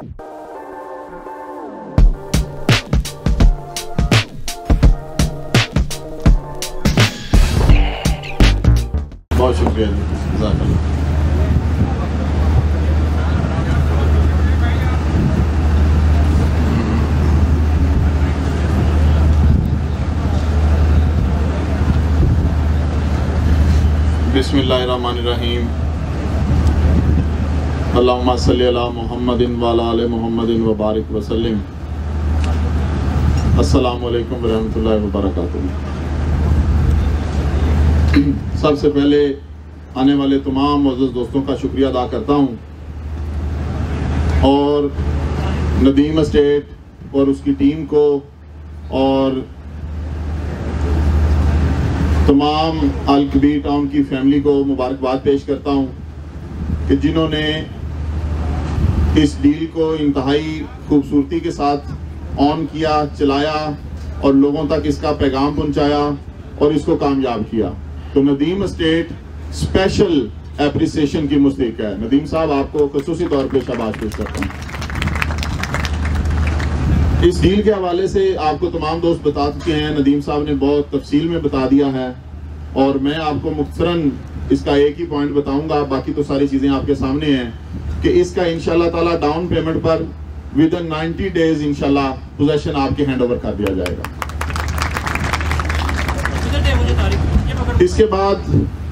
बहुत शुक्रिया जी। बिस्मिल्लाहिर्रहमानिर्रहीम। अल्लाहुम्मा सल्ली अला मुहम्मदिन व अला आलि मुहम्मदिन व बारिक वसल्लिम। अस्सलामु अलैकुम व रहमतुल्लाहि व बरकातुहू। सबसे पहले आने वाले तमाम मुअज़्ज़ज़ दोस्तों का शुक्रिया अदा करता हूँ और नदीम एस्टेट और उसकी टीम को और तमाम अल कबीर टाउन की फैमिली को मुबारकबाद पेश करता हूँ कि जिन्होंने इस डील को इंतहाई खूबसूरती के साथ ऑन किया, चलाया और लोगों तक इसका पैगाम पहुँचाया और इसको कामयाब किया। तो नदीम एस्टेट स्पेशल एप्रिसिएशन की मुस्तहिक है। नदीम साहब, आपको खुसूसी तौर पे शाबाश पेश करता हूँ। इस डील के हवाले से आपको तमाम दोस्त बता चुके हैं, नदीम साहब ने बहुत तफसील में बता दिया है और मैं आपको मुख्तसरन इसका एक ही पॉइंट बताऊंगा, बाकी तो सारी चीजें आपके सामने हैं कि इसका इंशाल्लाह ताला डाउन पेमेंट पर विद इन 90 डेज इंशाल्लाह पोजेशन आपके हैंड ओवर कर दिया जाएगा। इसके बाद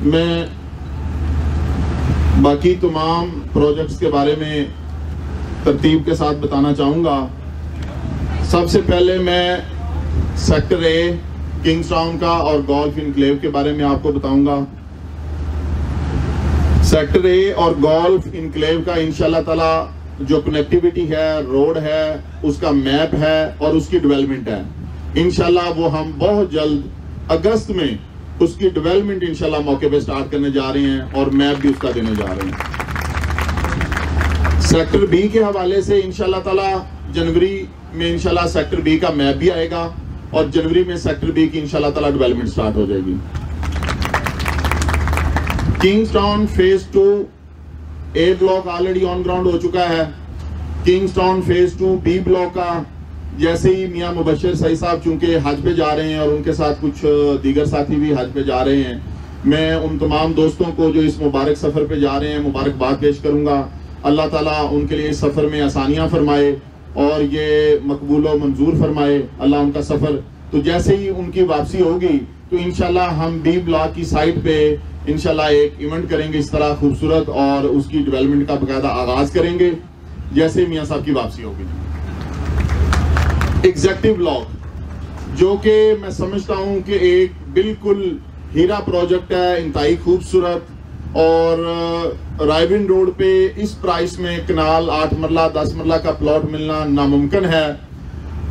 मैं बाकी तमाम प्रोजेक्ट्स के बारे में तरतीब के साथ बताना चाहूँगा। सबसे पहले मैं सेक्टर ए किंग्सटाउन का और गोल्फ इनक्लेव के बारे में आपको बताऊंगा। सेक्टर ए और गोल्फ इनक्लेव का इंशाल्लाह ताला जो कनेक्टिविटी है, रोड है, उसका मैप है और उसकी डेवलपमेंट है, इंशाल्लाह वो हम बहुत जल्द अगस्त में उसकी डेवलपमेंट इंशाल्लाह मौके पे स्टार्ट करने जा रहे हैं और मैप भी उसका देने जा रहे हैं। सेक्टर बी के हवाले से इंशाल्लाह ताला जनवरी में इंशाल्लाह सेक्टर बी का मैप भी आएगा और जनवरी में सेक्टर बी की इंशाल्लाह ताला डेवलपमेंट स्टार्ट हो जाएगी। Kingstown phase 2 A block already on ground हो चुका है। किंग्सटाउन फेज 2 बी ब्लॉक का जैसे ही मियां मुबश्शिर सही साहब चूंकि हज पे जा रहे हैं और उनके साथ कुछ दीगर साथी भी हज पे जा रहे हैं, मैं उन तमाम दोस्तों को जो इस मुबारक सफर पे जा रहे हैं मुबारकबाद पेश करूंगा। अल्लाह ताला उनके लिए इस सफर में आसानियां फरमाए और ये मकबूल व मंजूर फरमाए अल्लाह उनका सफर। तो जैसे ही उनकी वापसी होगी तो इंशाल्लाह हम बी ब्लॉक की साइट पे इंशाल्लाह एक इवेंट करेंगे इस तरह खूबसूरत और उसकी डेवलपमेंट का बकायदा आगाज करेंगे जैसे मियां साहब की वापसी होगी। एग्जेक्टिव ब्लॉक जो कि मैं समझता हूं कि एक बिल्कुल हीरा प्रोजेक्ट है, इंतहाई खूबसूरत और रायविन रोड पे इस प्राइस में कनाल 8 मरला 10 मरला का प्लॉट मिलना नामुमकिन है।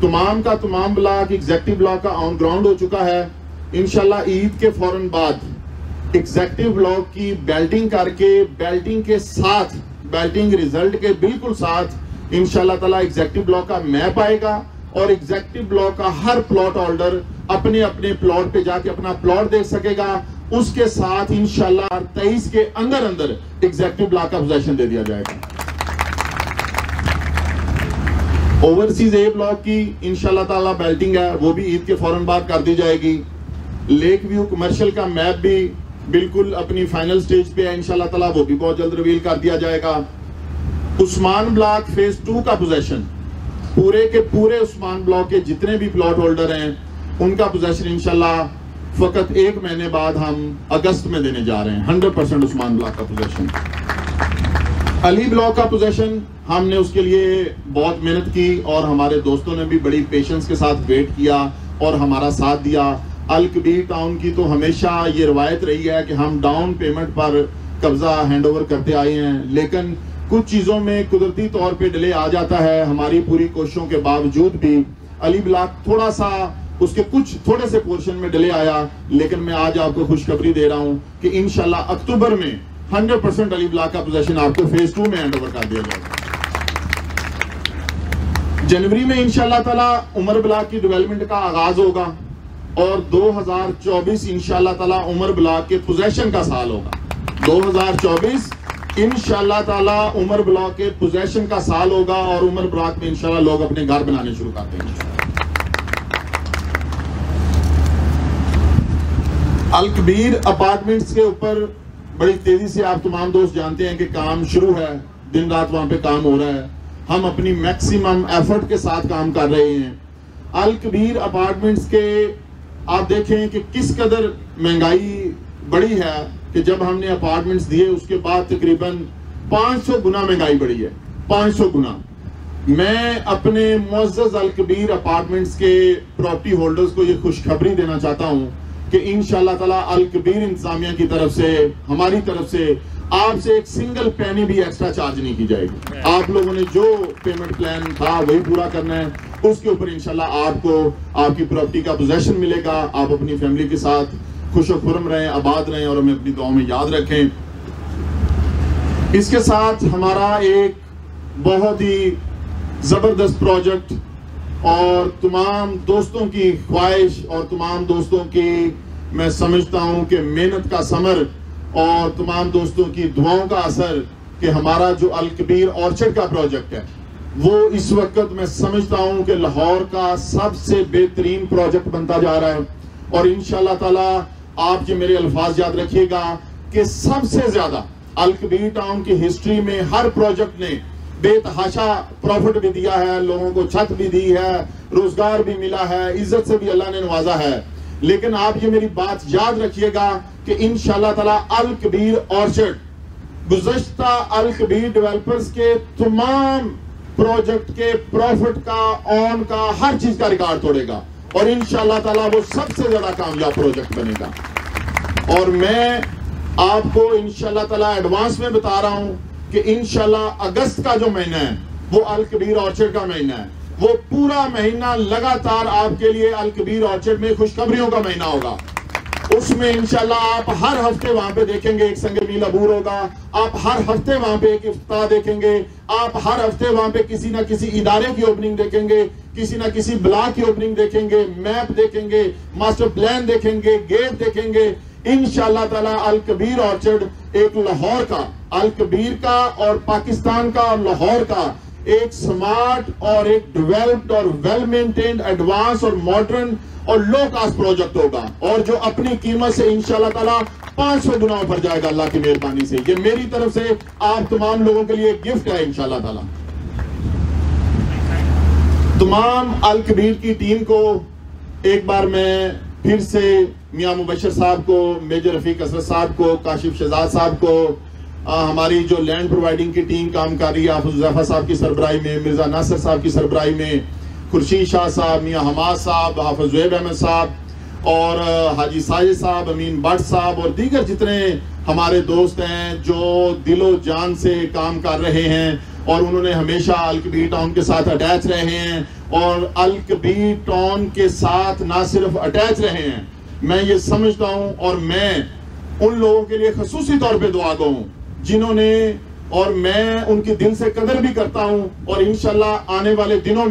तमाम का तमाम ब्लॉक एग्जेक्टिव ब्लॉक का ऑन ग्राउंड हो चुका है। इंशाल्लाह ईद के फौरन बाद एग्जेक्टिव ब्लॉक की बेल्टिंग करके बेल्टिंग के साथ बेल्टिंग रिजल्ट के बिल्कुल साथ इंशाल्लाह ताला एग्जेक्टिव ब्लॉक का मैप आएगा और एग्जेक्टिव ब्लॉक का हर प्लॉट होल्डर अपने अपने प्लॉट पे जाके अपना प्लॉट देख सकेगा। उसके साथ इंशाल्लाह 23 के अंदर अंदर एग्जेक्टिव ब्लॉक का पोजीशन दे दिया जाएगा। ओवरसीज ए ब्लॉक की इंशाल्लाह ताला बेल्टिंग है, वो भी ईद के फौरन बाद कर दी जाएगी। लेक व्यू कमर्शियल का मैप भी बिल्कुल अपनी फाइनल स्टेज पे है, इंशाल्लाह ताला वो भी बहुत जल्द रिवील कर दिया जाएगा। उस्मान ब्लॉक फेज 2 का पोजीशन पूरे के पूरे उस्मान ब्लॉक के जितने भी प्लॉट होल्डर हैं उनका पोजीशन इंशाल्लाह फकत 1 महीने बाद हम अगस्त में देने जा रहे हैं। 100% उस्मान ब्लॉक का पोजीशन। अली ब्लॉक का पोजीशन हमने उसके लिए बहुत मेहनत की और हमारे दोस्तों ने भी बड़ी पेशेंस के साथ वेट किया और हमारा साथ दिया। अल कबीर टाउन की तो हमेशा ये रवायत रही है कि हम डाउन पेमेंट पर कब्जा हैंडओवर करते आए हैं, लेकिन कुछ चीजों में कुदरती तौर पे डिले आ जाता है। हमारी पूरी कोशिशों के बावजूद भी अली ब्लॉक थोड़ा सा उसके कुछ थोड़े से पोर्शन में डिले आया, लेकिन मैं आज आपको खुशखबरी दे रहा हूं कि इंशाल्लाह अक्टूबर में 100% अली ब्लॉक का पोजीशन आपको फेज 2 में हैंडओवर कर दिया जाएगा। जनवरी में इंशाल्लाह ताला उमर ब्लॉक की डेवलपमेंट का आगाज होगा और 2024 इंशाल्लाह ताला उमर ब्लॉक के पोजीशन का साल होगा। 2024 इंशाल्लाह ताला उमर ब्लॉक के पोजेशन का साल होगा और उमर ब्लॉक में इंशाल्लाह लोग अपने घर बनाने शुरू करते हैं। अल कबीर अपार्टमेंट्स के ऊपर बड़ी तेजी से आप तमाम दोस्त जानते हैं कि काम शुरू है, दिन रात वहां पे काम हो रहा है। हम अपनी मैक्सिमम एफर्ट के साथ काम कर रहे हैं। अल कबीर अपार्टमेंट्स के आप देखें कि किस कदर महंगाई बढ़ी है कि जब हमने अपार्टमेंट्स दिए उसके बाद तकरीबन 500 गुना महंगाई बढ़ी है, 500 गुना। मैं अपने मुअज़्ज़ज़ अल कबीर अपार्टमेंट्स के प्रॉपर्टी होल्डर्स को ये खुशखबरी देना चाहता हूँ कि इंशाल्लाह ताला अल कबीर इंतजामिया की तरफ से, हमारी तरफ से आपसे एक सिंगल पैनी भी एक्स्ट्रा चार्ज नहीं की जाएगी। आप लोगों ने जो पेमेंट प्लान था वही पूरा करना है, उसके ऊपर इंशाल्लाह आपको आपकी प्रॉपर्टी का पोजेशन मिलेगा। आप अपनी फैमिली के साथ खुश और खुर्रम रहें, आबाद रहें और हमें अपनी दुआओं में याद रखें। इसके साथ हमारा एक बहुत ही जबरदस्त प्रोजेक्ट और तमाम दोस्तों की ख्वाहिश और तमाम दोस्तों की मैं समझता हूं कि मेहनत का समर और तमाम दोस्तों की दुआओं का असर कि हमारा जो अल कबीर ऑर्चर्ड का प्रोजेक्ट है वो इस वक्त मैं समझता हूं कि लाहौर का सबसे बेहतरीन प्रोजेक्ट बनता जा रहा है। और इंशाल्लाह ताला आप जो मेरे अल्फाज याद रखिएगा कि सबसे ज्यादा अल कबीर टाउन की हिस्ट्री में हर प्रोजेक्ट ने बेतहाशा प्रॉफिट भी दिया है, लोगों को छत भी दी है, रोजगार भी मिला है, इज्जत से भी अल्लाह ने नवाजा है। लेकिन आप ये मेरी बात याद रखिएगा कि इंशाल्लाह ताला अल कबीर ऑर्चर्ड गुज़श्ता अल कबीर डेवलपर्स के तमाम प्रोजेक्ट के प्रॉफिट का, ऑन का, हर चीज का रिकॉर्ड तोड़ेगा और इंशाल्लाह ताला वो सबसे ज्यादा कामयाब प्रोजेक्ट बनेगा। और मैं आपको इंशाल्लाह ताला एडवांस में बता रहा हूं कि इंशाल्लाह अगस्त का जो महीना है वो अल कबीर ऑर्चर्ड का महीना है। वो पूरा महीना लगातार आपके लिए अल कबीर ऑर्चर्ड में खुशखबरियों का महीना होगा। उसमें इंशाल्लाह आप हर हफ्ते वहां पे देखेंगे एक संगे मील अबूर होगा, आप हर हफ्ते वहां पे एक इफ्ताह देखेंगे, आप हर हफ्ते वहां पे किसी ना किसी इदारे की ओपनिंग देखेंगे, किसी ना किसी ब्लॉक की ओपनिंग देखेंगे, मैप देखेंगे, मास्टर प्लान देखेंगे, गेट देखेंगे। इंशाल्लाह ताला अल कबीर ऑर्चर्ड एक लाहौर का, अल कबीर का और पाकिस्तान का और लाहौर का एक स्मार्ट और एक डेवलप्ड और वेल मेंटेन्ड एडवांस और मॉडर्न और लो कास्ट प्रोजेक्ट होगा और जो अपनी कीमत से इंशाल्लाह ताला 500 गुना ऊपर जाएगा अल्लाह की मेहरबानी से। ये मेरी तरफ से आप तमाम लोगों के लिए गिफ्ट है इंशाल्लाह ताला। तमाम अल कबीर की टीम को एक बार मैं फिर से मियां मुबशर साहब को, मेजर रफीक असरत साहब को, काशिफ शहजाद साहब को, हमारी जो लैंड प्रोवाइडिंग की टीम काम कर रही है हाफिज हुज़ैफा साहब की सरबराही में, मिर्जा नासिर साहब की सरबराही में, खुर्शीद शाह साहब, मियां हमाद साहब, हाफिज ज़ुहैब अहमद साहब और हाजी साजिद साहब, अमीन भट्ट साहब और दीगर जितने हमारे दोस्त हैं जो दिलो जान से काम कर रहे हैं और उन्होंने हमेशा अल कबीर टाउन के साथ अटैच रहे हैं और अल कबीर टाउन के साथ ना सिर्फ अटैच रहे हैं, मैं ये समझता हूँ और मैं उन लोगों के लिए खसूसी तौर पे दुआ गो हूँ जिन्होंने, और मैं उनकी दिल से कदर भी करता हूँ और इंशाल्लाह आने वाले दिनों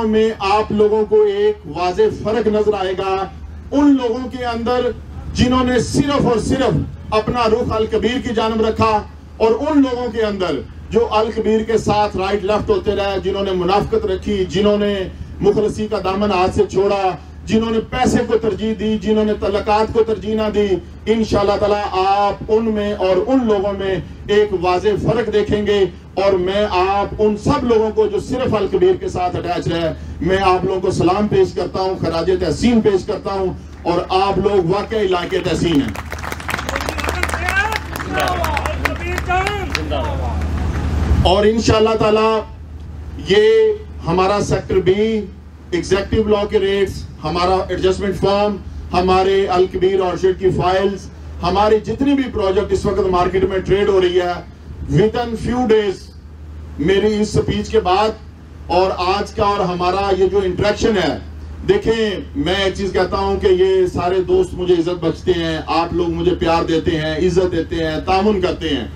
में आप लोगों को एक वाज़े फर्क नजर आएगा उन लोगों के अंदर जिन्होंने सिर्फ और सिर्फ अपना रुख अल कबीर की जानब रखा और उन लोगों के अंदर जो अल कबीर के साथ राइट लेफ्ट होते रहे, जिन्होंने मुनाफिकत रखी, जिन्होंने मुखलसी का दामन हाथ से छोड़ा, जिन्होंने पैसे को तरजीह दी, जिन्होंने तलकात को तरजीह ना दी। इंशाल्लाह ताला आप उनमें और उन लोगों में एक वाज़े फर्क देखेंगे और मैं आप उन सब लोगों को जो सिर्फ अल कबीर के साथ अटैच रहे, मैं आप लोगों को सलाम पेश करता हूँ, खराजे तहसीन पेश करता हूँ और आप लोग वाकई लाके तहसीन हैं। और इंशाल्लाह ताला ये हमारा सेक्टर बी, एग्जेक्टिव ब्लॉक के रेट्स, हमारा एडजस्टमेंट फॉर्म, हमारे अल कबीर ऑर्चर्ड की फाइल्स, हमारी जितनी भी प्रोजेक्ट इस वक्त मार्केट में ट्रेड हो रही है, विद इन फ्यू डेज मेरी इस स्पीच के बाद और आज का और हमारा ये जो इंटरेक्शन है, देखें मैं एक चीज कहता हूं कि ये सारे दोस्त मुझे इज्जत बख्शते हैं, आप लोग मुझे प्यार देते हैं, इज्जत देते हैं, तामुन करते हैं।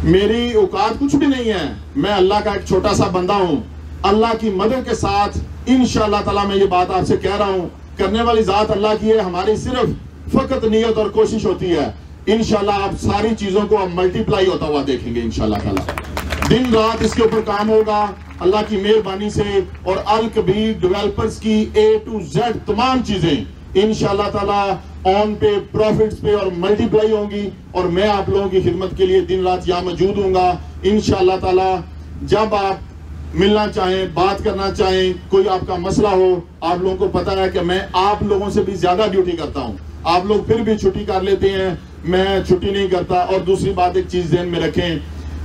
मेरी औकात कुछ भी नहीं है, मैं अल्लाह का एक छोटा सा बंदा हूं। अल्लाह की मदद के साथ इंशाअल्लाह ताला मैं ये बात आपसे कह रहा हूं, करने वाली जात अल्लाह की है, हमारी सिर्फ फकत नियत और कोशिश होती है इंशाल्लाह आप सारी चीजों को अब मल्टीप्लाई होता हुआ देखेंगे इंशाल्लाह ताला। दिन रात इसके ऊपर काम होगा अल्लाह की मेहरबानी से, और अल कबीर डेवलपर्स की A to Z तमाम चीजें इंशाल्लाह ताला ऑन पे, प्रॉफिट्स पे और मल्टीप्लाई होंगी, और मैं आप लोगों की खिदमत के लिए दिन रात यहाँ मौजूद हूँगा इंशाल्लाह ताला। जब आप मिलना चाहें, बात करना चाहें, कोई आपका मसला हो, आप लोगों को पता है कि मैं आप लोगों से भी ज्यादा ड्यूटी करता हूं। आप लोग फिर भी छुट्टी कर लेते हैं, मैं छुट्टी नहीं करता। और दूसरी बात, एक चीज ध्यान में रखें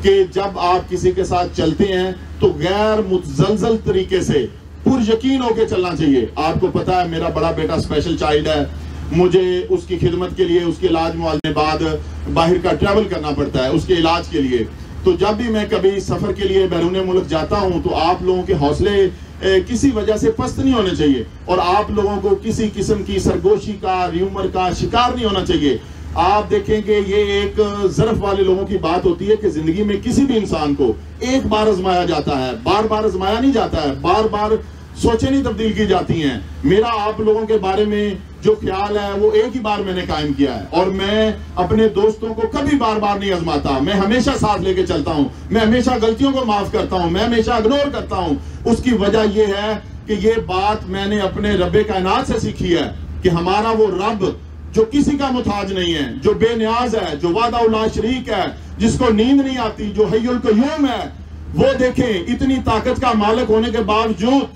कि जब आप किसी के साथ चलते हैं तो गैर मुतजलजल तरीके से पुरयकीन होकर चलना चाहिए। आपको पता है मेरा बड़ा बेटा स्पेशल चाइल्ड है, मुझे उसकी खिदमत के लिए, उसके इलाज मुआवजे बाद बाहर का ट्रैवल करना पड़ता है उसके इलाज के लिए। तो जब भी मैं कभी सफर के लिए बैरून मुल्क जाता हूं तो आप लोगों के हौसले किसी वजह से पस्त नहीं होने चाहिए, और आप लोगों को किसी किस्म की सरगोशी का, र्यूमर का शिकार नहीं होना चाहिए। आप देखेंगे ये एक ज़र्फ वाले लोगों की बात होती है कि जिंदगी में किसी भी इंसान को एक बार आजमाया जाता है, बार बार आजमाया नहीं जाता है, बार बार सोचें नहीं तब्दील की जाती हैं। मेरा आप लोगों के बारे में जो ख्याल है वो एक ही बार मैंने कायम किया है, और मैं अपने दोस्तों को कभी बार बार नहीं आजमाता। मैं हमेशा साथ लेके चलता हूं, मैं हमेशा गलतियों को माफ करता हूं, मैं हमेशा इग्नोर करता हूं। उसकी वजह यह है कि ये बात मैंने अपने रब्बे कायनात से सीखी है कि हमारा वो रब जो किसी का मुताज नहीं है, जो बेनियाज है, जो वादा ला शरीक है, जिसको नींद नहीं आती, जो हय्युल क़य्यूम है, वो देखें इतनी ताकत का मालिक होने के बावजूद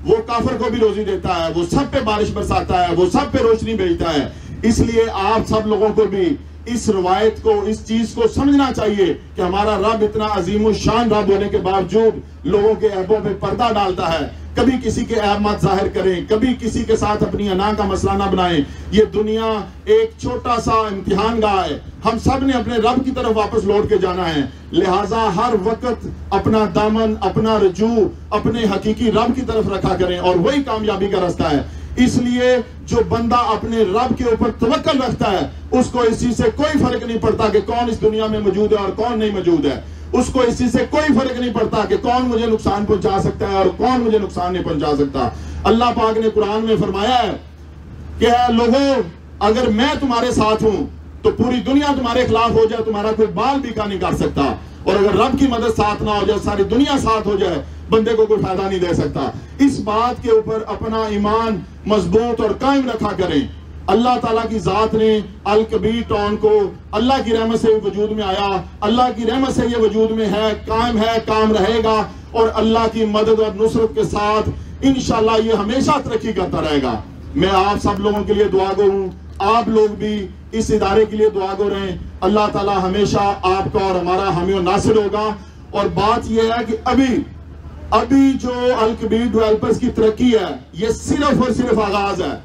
वो काफिर को भी रोजी देता है, वो सब पे बारिश बरसाता है, वो सब पे रोशनी भेजता है। इसलिए आप सब लोगों को भी इस रवायत को, इस चीज को समझना चाहिए कि हमारा रब इतना अजीम शान रब होने के बावजूद लोगों के ऐबों पे पर्दा डालता है। कभी किसी के ऐब मत जाहिर करें, कभी किसी के साथ अपनी अना का मसला ना बनाएं। ये दुनिया एक छोटा सा इम्तिहान गाह है, हम सब ने अपने रब की तरफ वापस लौट के जाना है। लिहाजा हर वक्त अपना दामन, अपना रजू अपने हकीकी रब की तरफ रखा करें, और वही कामयाबी का रास्ता है। इसलिए जो बंदा अपने रब के ऊपर तवक्कल रखता है उसको इस चीज से कोई फर्क नहीं पड़ता कि कौन इस दुनिया में मौजूद है और कौन नहीं मौजूद है। उसको इस चीज से कोई फर्क नहीं पड़ता कि कौन मुझे नुकसान पहुंचा सकता है और कौन मुझे नुकसान नहीं पहुंचा सकता। अल्लाह पाक ने कुरान में फरमाया है कि लोगों, अगर मैं तुम्हारे साथ हूं तो पूरी दुनिया तुम्हारे खिलाफ हो जाए, तुम्हारा कोई बाल भी का नहीं कर सकता, और अगर रब की मदद साथ ना हो जाए, सारी दुनिया साथ हो जाए, बंदे को कोई फायदा नहीं दे सकता। इस बात के ऊपर अपना ईमान मजबूत और कायम रखा करें। अल्लाह ताला की जात ने अल कबीर टाउन को अल्लाह की रहमत से वजूद में आया, अल्लाह की रहमत से ये वजूद में है, काम रहेगा, और अल्लाह की मदद और नुसरत के साथ इंशाल्लाह ये हमेशा तरक्की करता रहेगा। मैं आप सब लोगों के लिए दुआगो हूँ, आप लोग भी इस इदारे के लिए दुआगो रहें। अल्लाह ताला हमेशा आपका और हमारा हामी और नासिर होगा। और बात यह है कि अभी जो अल कबीर डेवलपर्स की तरक्की है ये सिर्फ और सिर्फ आगाज है।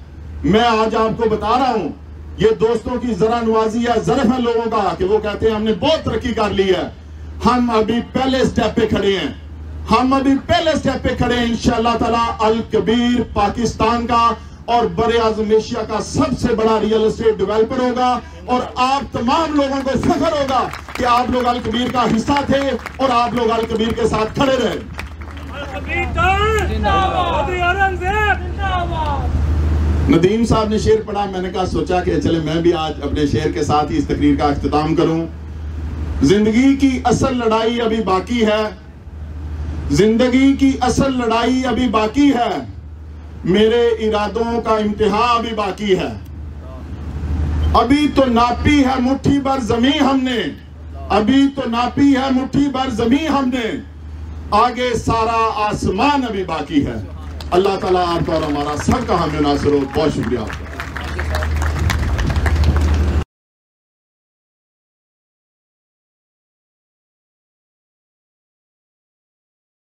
मैं आज आपको बता रहा हूं, ये दोस्तों की जरा नवाजी है, ज़र्फ है लोगों का कि वो कहते हैं हमने बहुत तरक्की कर ली है। हम अभी पहले स्टेप पे खड़े हैं, हम अभी पहले स्टेप पे खड़े हैं। इंशाअल्लाह ताला अल कबीर पाकिस्तान का और बड़े आज़म एशिया का सबसे बड़ा रियल एस्टेट डेवलपर होगा, और आप तमाम लोगों को फख्र होगा कि आप लोग अल कबीर का हिस्सा थे और आप लोग अल कबीर के साथ खड़े रहे। नदीम साहब ने शेर पढ़ा, मैंने कहा सोचा कि चले मैं भी आज अपने शेर के साथ ही इस तकरीर का इख्तिताम करूं। जिंदगी की असल लड़ाई अभी बाकी है, जिंदगी की असल लड़ाई अभी बाकी है, मेरे इरादों का इम्तिहान अभी बाकी है। अभी तो नापी है मुट्ठी भर जमीन हमने, अभी तो नापी है मुट्ठी भर जमीन हमने, आगे सारा आसमान अभी बाकी है। अल्लाह ताला आपका और हमारा सबका हमें नासिर हो। बहुत शुक्रिया आपका।